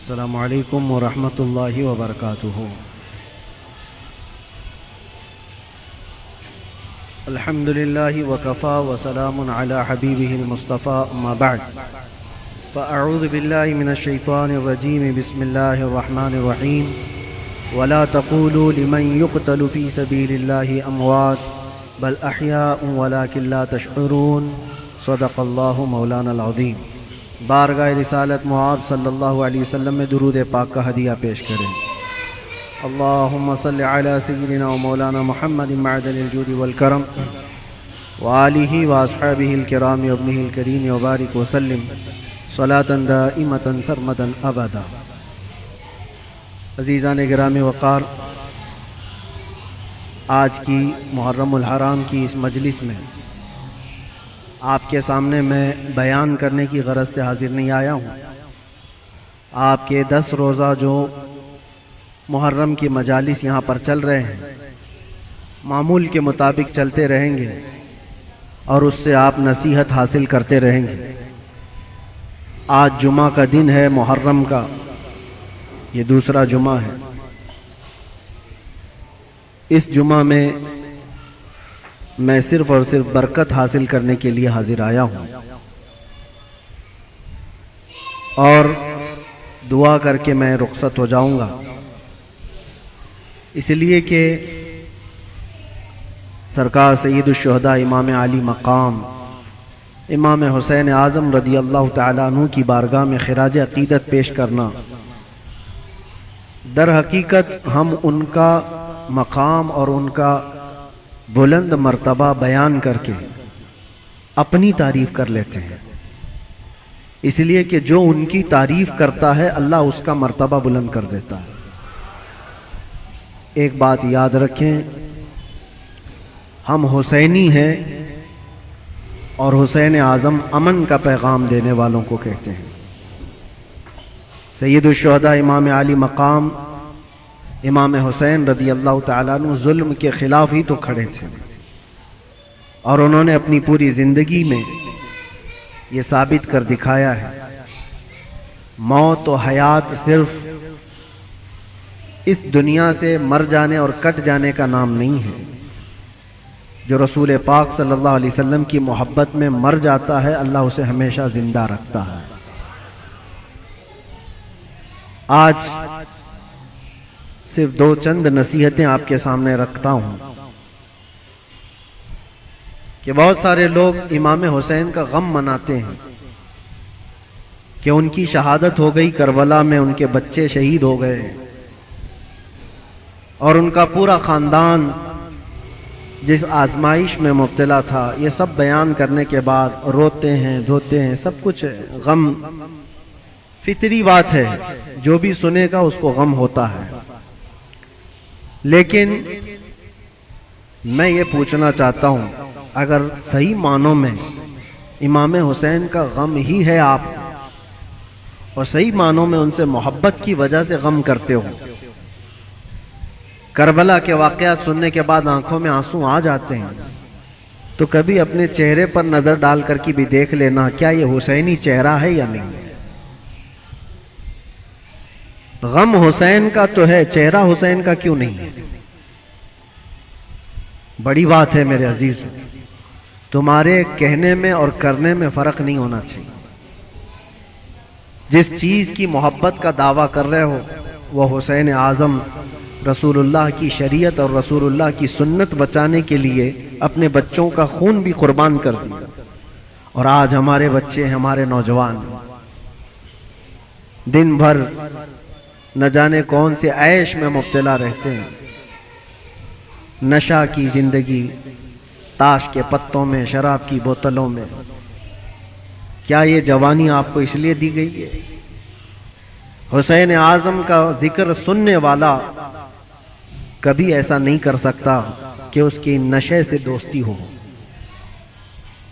अस्सलामु अलैकुम वरहमतुल्लाहि वबरकातुहू। अल्हम्दुलिल्लाहि वकफ़ा वसलामुन अला हबीबिहिल मुस्तफ़ा अम्मा बअद फ़अऊज़ु बिल्लाहि मिनश शैतानिर रजीम बिस्मिल्लाहिर रहमानिर रहीम वला तक़ूलू लिमन युक़तलु फ़ी सबीलिल्लाहि अमवात बल अहयाउन वलाकिन ला तशऊरून सदक़ल्लाहु मौलानल अज़ीम। बारगाह रिसालत मुआब सल्लल्लाहु अलैहि वसल्लम में दुरूद पाक का हदिया पेश करें। अल्लाहुम्मा सल्लि अला सय्यिदिना व मौलाना मुहम्मदिन मअदनिल जूदि वल करम व आलिहि व अस्हाबिहिल किराम व इब्निहिल करीम व बारिक व सल्लिम सलातन दाइमतन सरमदन अबदा। अज़ीज़ान गिरामी वक़ार, आज की मुहर्रमुल हराम की इस मजलिस में आपके सामने मैं बयान करने की गरज से हाजिर नहीं आया हूँ। आपके 10 रोज़ा जो मुहर्रम की मजालिस यहाँ पर चल रहे हैं, मामूल के मुताबिक चलते रहेंगे और उससे आप नसीहत हासिल करते रहेंगे। आज जुमा का दिन है, मुहर्रम का ये दूसरा जुमा है। इस जुमा में मैं सिर्फ़ और सिर्फ बरकत हासिल करने के लिए हाजिर आया हूँ और दुआ करके मैं रुखसत हो जाऊँगा, इसलिए कि सरकार सय्यदुश्शुहदा इमाम आली मकाम इमाम हुसैन आज़म रदी अल्लाह तआला अन्हु की बारगाह में खिराज अक़ीदत पेश करना, दर हकीकत हम उनका मकाम और उनका बुलंद मर्तबा बयान करके अपनी तारीफ़ कर लेते हैं, इसलिए कि जो उनकी तारीफ़ करता है अल्लाह उसका मर्तबा बुलंद कर देता है। एक बात याद रखें, हम हुसैनी हैं और हुसैन आज़म अमन का पैगाम देने वालों को कहते हैं। सय्यदुश्शुहदा इमाम आली मकाम इमाम हुसैन रदी अल्लाह तआला अन्हु जुल्म के ख़िलाफ़ ही तो खड़े थे और उन्होंने अपनी पूरी ज़िंदगी में ये साबित कर दिखाया है, मौत और हयात सिर्फ इस दुनिया से मर जाने और कट जाने का नाम नहीं है। जो रसूल पाक सल्लल्लाहु अलैहि वसल्लम की मोहब्बत में मर जाता है, अल्लाह उसे हमेशा ज़िंदा रखता है। आज सिर्फ 2 चंद नसीहतें आपके सामने रखता हूँ कि बहुत सारे लोग इमाम हुसैन का गम मनाते हैं कि उनकी शहादत हो गई, करबला में उनके बच्चे शहीद हो गए और उनका पूरा ख़ानदान जिस आजमाइश में मुब्तला था, ये सब बयान करने के बाद रोते हैं, धोते हैं, सब कुछ गम फितरी बात है, जो भी सुनेगा उसको गम होता है। लेकिन मैं ये पूछना चाहता हूँ, अगर सही मानों में इमाम हुसैन का गम ही है आप और सही मानों में उनसे मोहब्बत की वजह से गम करते हो, करबला के वाक़यात सुनने के बाद आंखों में आंसू आ जाते हैं, तो कभी अपने चेहरे पर नज़र डाल कर के भी देख लेना, क्या ये हुसैनी चेहरा है या नहीं। गम हुसैन का तो है, चेहरा हुसैन का क्यों नहीं है। बड़ी बात है मेरे अजीज, तुम्हारे कहने में और करने में फ़र्क नहीं होना चाहिए। जिस चीज़ की मोहब्बत का दावा कर रहे हो वह हुसैन आज़म रसूलुल्लाह की शरीयत और रसूलुल्लाह की सुन्नत बचाने के लिए अपने बच्चों का खून भी कुर्बान कर दिया, और आज हमारे बच्चे, हमारे नौजवान दिन भर न जाने कौन से ऐश में मुब्तला रहते हैं, नशा की ज़िंदगी, ताश के पत्तों में, शराब की बोतलों में। क्या ये जवानी आपको इसलिए दी गई है? हुसैन आज़म का जिक्र सुनने वाला कभी ऐसा नहीं कर सकता कि उसकी नशे से दोस्ती हो,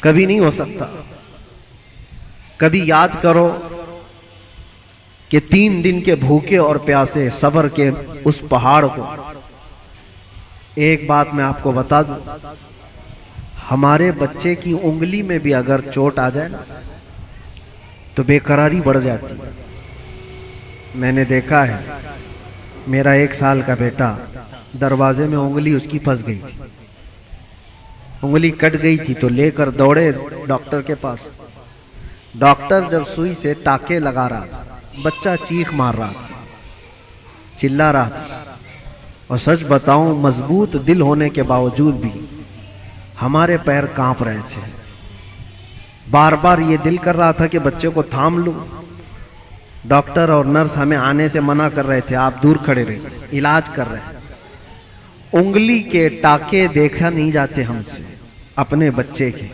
कभी नहीं हो सकता। कभी याद करो कि 3 दिन के भूखे और प्यासे सब्र के उस पहाड़ को। एक बात मैं आपको बता दूं, हमारे बच्चे की उंगली में भी अगर चोट आ जाए ना तो बेकरारी बढ़ जाती है। मैंने देखा है, मेरा 1 साल का बेटा दरवाजे में उंगली उसकी फंस गई थी, उंगली कट गई थी, तो लेकर दौड़े डॉक्टर के पास। डॉक्टर जब सुई से टाके लगा रहा था, बच्चा चीख मार रहा था, चिल्ला रहा था। और सच बताऊं, मजबूत दिल होने के बावजूद भी हमारे पैर कांप रहे थे। बार बार ये दिल कर रहा था कि बच्चे को थाम लूं। डॉक्टर और नर्स हमें आने से मना कर रहे थे, आप दूर खड़े रहे, इलाज कर रहे हैं। उंगली के टाके देखा नहीं जाते हमसे अपने बच्चे के।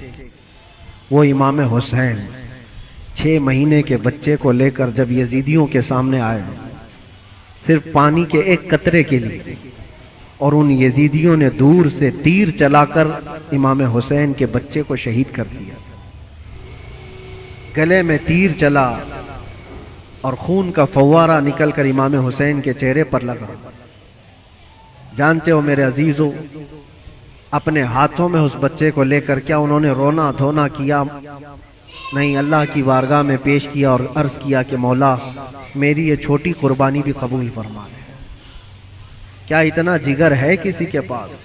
वो इमाम हुसैन 6 महीने के बच्चे को लेकर जब यजीदियों के सामने आए, सिर्फ पानी के एक कतरे के लिए, और उन यजीदियों ने दूर से तीर चलाकर इमाम हुसैन के बच्चे को शहीद कर दिया। गले में तीर चला और खून का फव्वारा निकलकर इमाम हुसैन के चेहरे पर लगा। जानते हो मेरे अजीजों, अपने हाथों में उस बच्चे को लेकर क्या उन्होंने रोना धोना किया? नहीं, अल्लाह की बारगाह में पेश किया और अर्ज किया कि मौला मेरी ये छोटी कुर्बानी भी कबूल फरमा ले। क्या इतना जिगर है किसी के पास?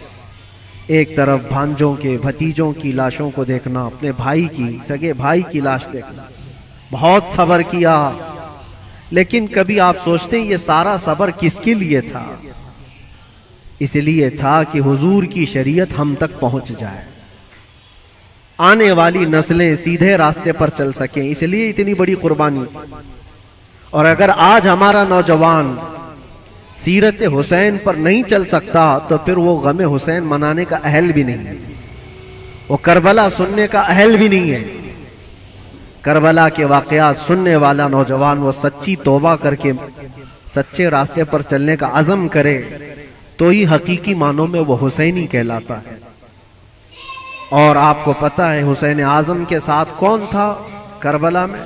एक तरफ भांजों के भतीजों की लाशों को देखना, अपने भाई की, सगे भाई की लाश देखना, बहुत सब्र किया। लेकिन कभी आप सोचते हैं ये सारा सब्र किसके लिए था? इसलिए था कि हुजूर की शरीयत हम तक पहुंच जाए, आने वाली नस्लें सीधे रास्ते पर चल सकें, इसलिए इतनी बड़ी कुर्बानी थी। और अगर आज हमारा नौजवान सीरत हुसैन पर नहीं चल सकता तो फिर वो गम हुसैन मनाने का अहल भी नहीं है, वो करबला सुनने का अहल भी नहीं है। करबला के वाकयात सुनने वाला नौजवान वो सच्ची तौबा करके सच्चे रास्ते पर चलने का अज़म करे तो ही हकीकी मानों में वो हुसैनी कहलाता है। और आपको पता है हुसैन आजम के साथ कौन था करबला में?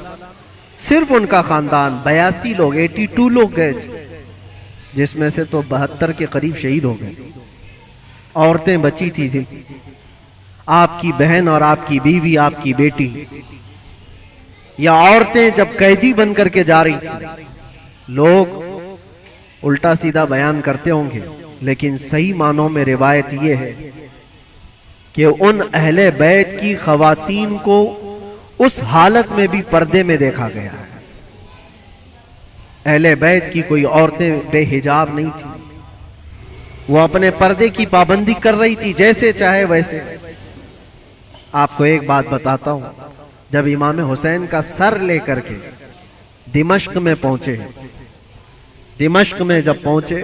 सिर्फ उनका खानदान 82 लोग, 82 लोग गए थे, जिसमें से तो 72 के करीब शहीद हो गए। औरतें बची थी, आपकी बहन और आपकी बीवी, आपकी बेटी, या औरतें जब कैदी बन करके जा रही थी। लोग उल्टा सीधा बयान करते होंगे, लेकिन सही मानों में रिवायत यह है कि उन अहले बैत की खवातीन को उस हालत में भी पर्दे में देखा गया है। अहले बैत की कोई औरतें बेहिजाब नहीं थी, वो अपने पर्दे की पाबंदी कर रही थी, जैसे चाहे वैसे। आपको एक बात बताता हूं, जब इमाम हुसैन का सर लेकर के दिमश्क में पहुंचे, दिमश्क में जब पहुंचे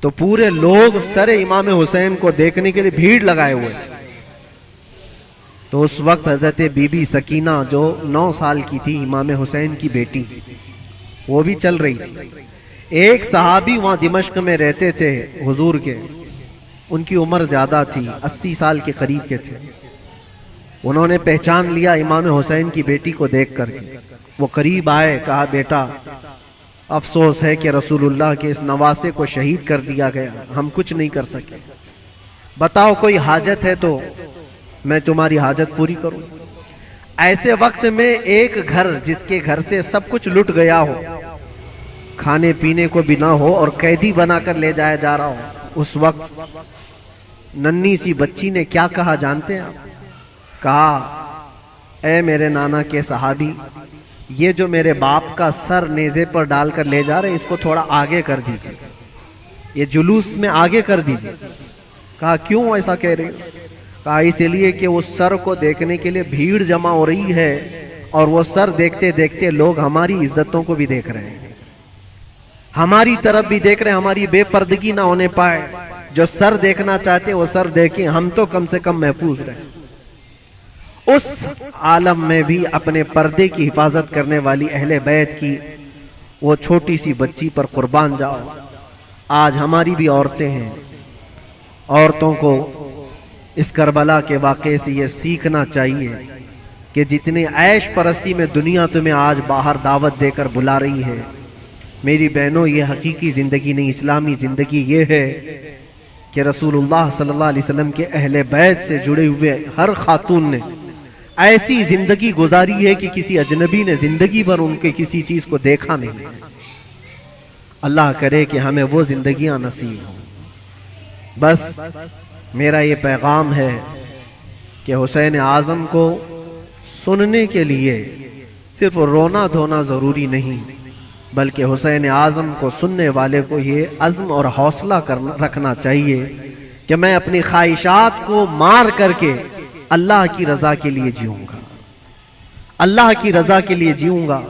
तो पूरे लोग सर इमाम हुसैन को देखने के लिए भीड़ लगाए हुए थे। तो उस वक्त हजरत बीबी सकीना जो 9 साल की थी, इमाम हुसैन की बेटी, वो भी चल रही थी। एक सहाबी वहां दिमश्क में रहते थे हुजूर के, उनकी उम्र ज्यादा थी, 80 साल के करीब के थे। उन्होंने पहचान लिया इमाम हुसैन की बेटी को देख करके। वो करीब आए, कहा बेटा अफसोस है कि रसूलुल्लाह के इस नवासे को शहीद कर दिया गया, हम कुछ नहीं कर सके। बताओ कोई हाजत है तो मैं तुम्हारी हाजत पूरी करूं। ऐसे वक्त में एक घर, जिसके घर से सब कुछ लुट गया हो, खाने पीने को भी ना हो और कैदी बनाकर ले जाया जा रहा हो, उस वक्त नन्ही सी बच्ची ने क्या कहा जानते हैं आप? कहा, ऐ मेरे नाना के सहाबी, ये जो मेरे बाप का सर नेज़े पर डालकर ले जा रहे हैं, इसको थोड़ा आगे कर दीजिए, ये जुलूस में आगे कर दीजिए। कहा क्यों ऐसा कह रहे हो? कहा इसलिए कि उस सर को देखने के लिए भीड़ जमा हो रही है और वो सर देखते देखते लोग हमारी इज्जतों को भी देख रहे हैं, हमारी तरफ भी देख रहे हैं, हमारी बेपर्दगी ना होने पाए। जो सर देखना चाहते वो सर देखें, हम तो कम से कम महफूज रहे। उस आलम में भी अपने पर्दे की हिफाजत करने वाली अहले बैत की वो छोटी सी बच्ची पर कुर्बान जाओ। आज हमारी भी औरतें हैं, औरतों को इस करबला के वाक़े से ये सीखना चाहिए कि जितने ऐश परस्ती में दुनिया तुम्हें आज बाहर दावत देकर बुला रही है, मेरी बहनों, ये हकीकी ज़िंदगी नहीं, इस्लामी ज़िंदगी ये है कि रसूलुल्लाह सल्लल्लाहु अलैहि वसल्लम के अहले बैत से जुड़े हुए हर खातून ने ऐसी ज़िंदगी गुजारी है कि किसी अजनबी ने ज़िंदगी भर उनके किसी चीज़ को देखा नहीं है। अल्लाह करे कि हमें वो जिंदगियां नसीब हों। बस मेरा ये पैगाम है कि हुसैन आज़म को सुनने के लिए सिर्फ रोना धोना ज़रूरी नहीं, बल्कि हुसैन आज़म को सुनने वाले को ये अज़्म और हौसला रखना चाहिए कि मैं अपनी ख्वाहिशात को मार करके अल्लाह की रज़ा के लिए जीऊँगा, अल्लाह की रज़ा के लिए जीऊँगा।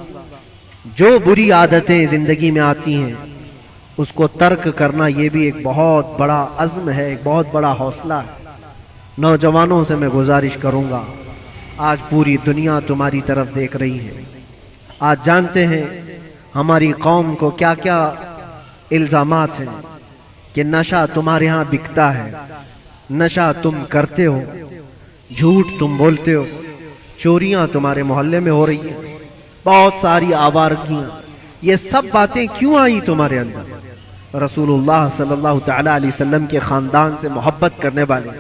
जो बुरी आदतें ज़िंदगी में आती हैं उसको तर्क करना ये भी एक बहुत बड़ा अज़्म है, एक बहुत बड़ा हौसला है। नौजवानों से मैं गुजारिश करूँगा, आज पूरी दुनिया तुम्हारी तरफ देख रही है। आज जानते हैं हमारी कौम को क्या क्या इल्ज़ामात हैं कि नशा तुम्हारे यहाँ बिकता है, नशा तुम करते हो, झूठ तुम बोलते हो, चोरियाँ तुम्हारे मोहल्ले में हो रही हैं, बहुत सारी आवारगियाँ। ये सब बातें क्यों आई तुम्हारे अंदर? रसूलुल्लाह सल्लल्लाहु तआला अलैहि वसल्लम के ख़ानदान से मोहब्बत करने वाले,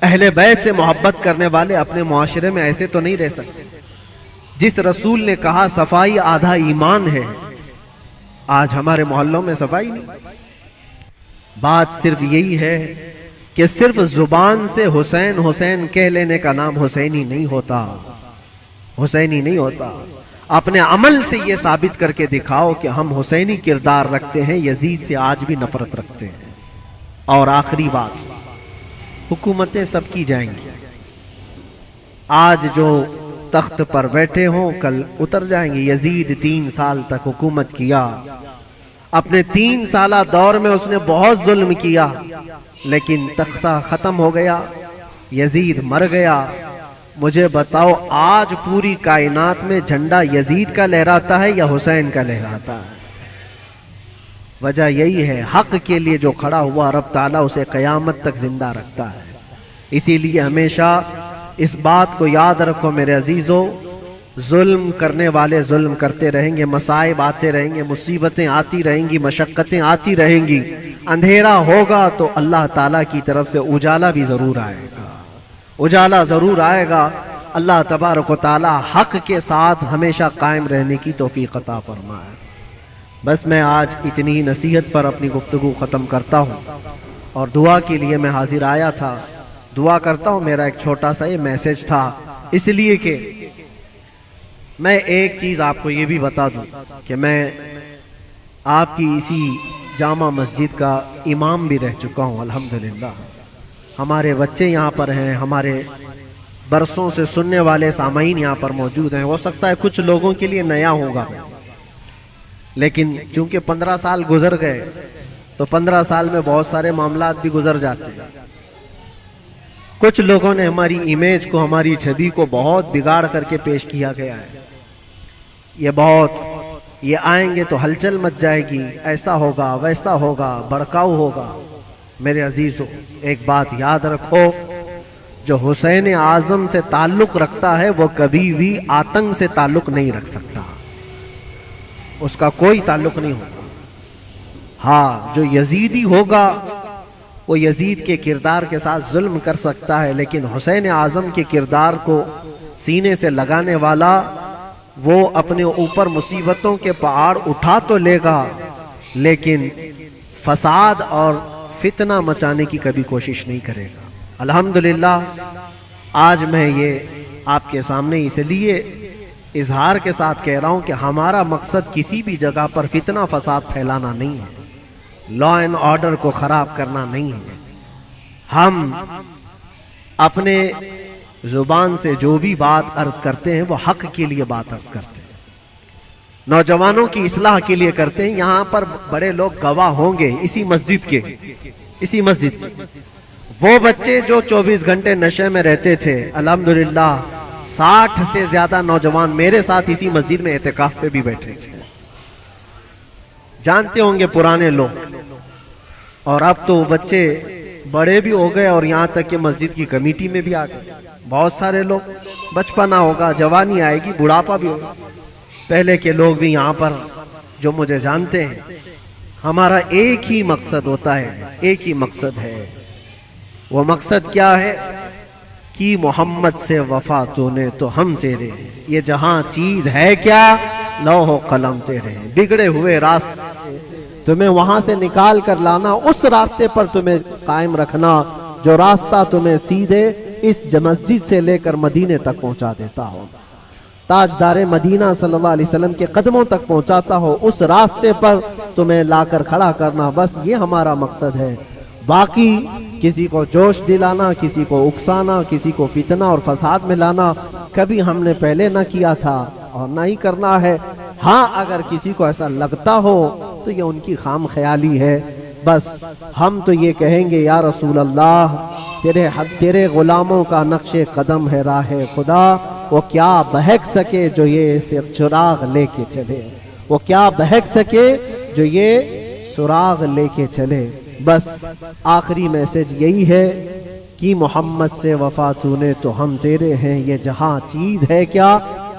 अहले बैत से मोहब्बत करने वाले अपने मुआशरे में ऐसे तो नहीं रह सकते। जिस रसूल ने कहा सफाई आधा ईमान है, आज हमारे मोहल्लों में सफाई नहीं। बात सिर्फ यही है कि सिर्फ जुबान से हुसैन हुसैन कह लेने का नाम हुसैनी नहीं होता, हुसैनी नहीं होता। अपने अमल से ये साबित करके दिखाओ कि हम हुसैनी किरदार रखते हैं, यजीद से आज भी नफरत रखते हैं। और आखिरी बात, हुकूमतें सबकी जाएंगी। आज जो तख्त पर बैठे हों कल उतर जाएंगे। यजीद 3 साल तक हुकूमत किया, अपने 3 साला दौर में उसने बहुत जुल्म किया, लेकिन तख्ता खत्म हो गया, यजीद मर गया। मुझे बताओ आज पूरी कायनात में झंडा यजीद का लहराता है या हुसैन का लहराता है? वजह यही है, हक के लिए जो खड़ा हुआ रब ताला उसे क़यामत तक जिंदा रखता है। इसीलिए हमेशा इस बात को याद रखो मेरे अजीजों, जुल्म करने वाले जुल्म करते रहेंगे, मसाइब आते रहेंगे, मुसीबतें आती रहेंगी, मशक्क़तें आती रहेंगी। अंधेरा होगा तो अल्लाह ताला की तरफ से उजाला भी ज़रूर आएगा, उजाला ज़रूर आएगा। अल्लाह तबारक व तआला हक के साथ हमेशा कायम रहने की तौफीक अता फरमाए। बस मैं आज इतनी नसीहत पर अपनी गुफ्तगू ख़त्म करता हूँ और दुआ के लिए मैं हाजिर आया था। दुआ करता हूँ, मेरा एक छोटा सा ये मैसेज था, इसलिए कि मैं एक चीज़ आपको ये भी बता दूँ कि मैं आपकी इसी जामा मस्जिद का इमाम भी रह चुका हूँ अल्हम्दुलिल्लाह। हमारे बच्चे यहाँ पर हैं, हमारे बरसों से सुनने वाले सामाईन यहाँ पर मौजूद हैं। हो सकता है कुछ लोगों के लिए नया होगा, लेकिन चूंकि 15 साल गुजर गए तो 15 साल में बहुत सारे मामलात भी गुजर जाते हैं। कुछ लोगों ने हमारी इमेज को, हमारी छवि को बहुत बिगाड़ करके पेश किया गया है। ये आएंगे तो हलचल मच जाएगी, ऐसा होगा वैसा होगा, भड़काऊ होगा। मेरे अजीजों, एक बात याद रखो, जो हुसैन आज़म से ताल्लुक़ रखता है वो कभी भी आतंक से ताल्लुक़ नहीं रख सकता, उसका कोई ताल्लुक़ नहीं होगा। हाँ, जो यजीदी होगा वो यजीद के किरदार के साथ जुल्म कर सकता है, लेकिन हुसैन आज़म के किरदार को सीने से लगाने वाला वो अपने ऊपर मुसीबतों के पहाड़ उठा तो लेगा, लेकिन फसाद और फितना मचाने की कभी कोशिश नहीं करेगा। अल्हम्दुलिल्लाह आज मैं ये आपके सामने इसलिए इजहार के साथ कह रहा हूँ कि हमारा मकसद किसी भी जगह पर फितना फसाद फैलाना नहीं है, लॉ एंड ऑर्डर को ख़राब करना नहीं है। हम अपने ज़ुबान से जो भी बात अर्ज करते हैं वो हक के लिए बात अर्ज करते हैं, नौजवानों की इस्लाह के लिए करते हैं। यहाँ पर बड़े लोग गवाह होंगे, इसी मस्जिद के वो बच्चे जो 24 घंटे नशे में रहते थे, अल्हम्दुलिल्लाह 60 से ज्यादा नौजवान मेरे साथ इसी मस्जिद में एहतिकाफ पे भी बैठे थे। जानते होंगे पुराने लोग, और अब तो बच्चे बड़े भी हो गए और यहाँ तक कि मस्जिद की कमेटी में भी आ गए। बहुत सारे लोग, बचपना होगा, जवानी आएगी, बुढ़ापा भी होगा। पहले के लोग भी यहाँ पर जो मुझे जानते हैं, हमारा एक ही मकसद होता है, एक ही मकसद है। वो मकसद क्या है कि मोहम्मद से वफा तूने तो हम तेरे, ये जहां चीज है क्या, लौह कलम तेरे। बिगड़े हुए रास्ते तुम्हें वहां से निकाल कर लाना, उस रास्ते पर तुम्हें कायम रखना जो रास्ता तुम्हें सीधे इस मस्जिद से लेकर मदीने तक पहुंचा देता हो, ताजदारे मदीना सल्लल्लाहु अलैहि वसल्लम के कदमों तक पहुंचाता हो, उस रास्ते पर तुम्हें लाकर खड़ा करना, बस ये हमारा मकसद है। बाकी किसी को जोश दिलाना, किसी को उकसाना, किसी को फितना और फसाद में लाना कभी हमने पहले ना किया था और ना ही करना है। हाँ, अगर किसी को ऐसा लगता हो तो ये उनकी खाम ख्याली है। बस हम तो ये कहेंगे, या रसूल अल्लाह, तेरे गुलामों का नक्शे कदम है राह खुदा, वो क्या बहक सके जो ये सिर्फ सुराग लेके चले, वो क्या बहक सके जो ये सुराग लेके चले। बस आखिरी मैसेज यही है कि मोहम्मद से वफा तूने तो हम तेरे हैं, ये जहां चीज है क्या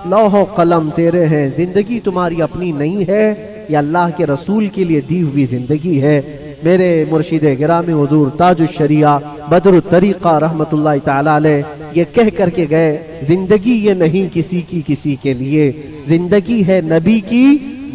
लौह कलम तेरे हैं, जिंदगी तुम्हारी अपनी नहीं है, ये अल्लाह के रसूल के लिए दी हुई जिंदगी है। मेरे मुर्शिद गिरामी हुजूर ताजुश शरिया बदरुत तरीका रहमतुल्लाह तआला अलैह ये कह करके गए, जिंदगी ये नहीं किसी की किसी के लिए, जिंदगी है नबी की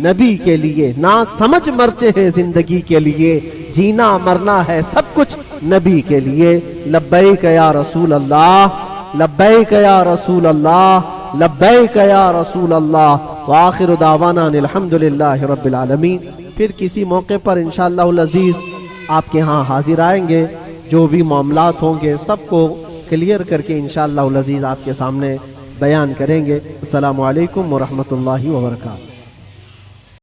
नबी के लिए, ना समझ मरते हैं जिंदगी के लिए, जीना मरना है सब कुछ नबी के लिए। लब्बैक या रसूल अल्लाह, लब्बैक या रसूल अल्लाह, लब्बैक या रसूल अल्लाह। व आखिरु दावाना अल्हम्दुलिल्लाहि रब्बिल आलमीन। फिर किसी मौके पर इंशाअल्लाहुल अज़ीज़ आपके यहाँ हाजिर आएंगे, जो भी मामलात होंगे सबको क्लियर करके इंशाअल्लाहुल अज़ीज़ आपके सामने बयान करेंगे। अस्सलामु अलैकुम व रहमतुल्लाहि व बरकातहू।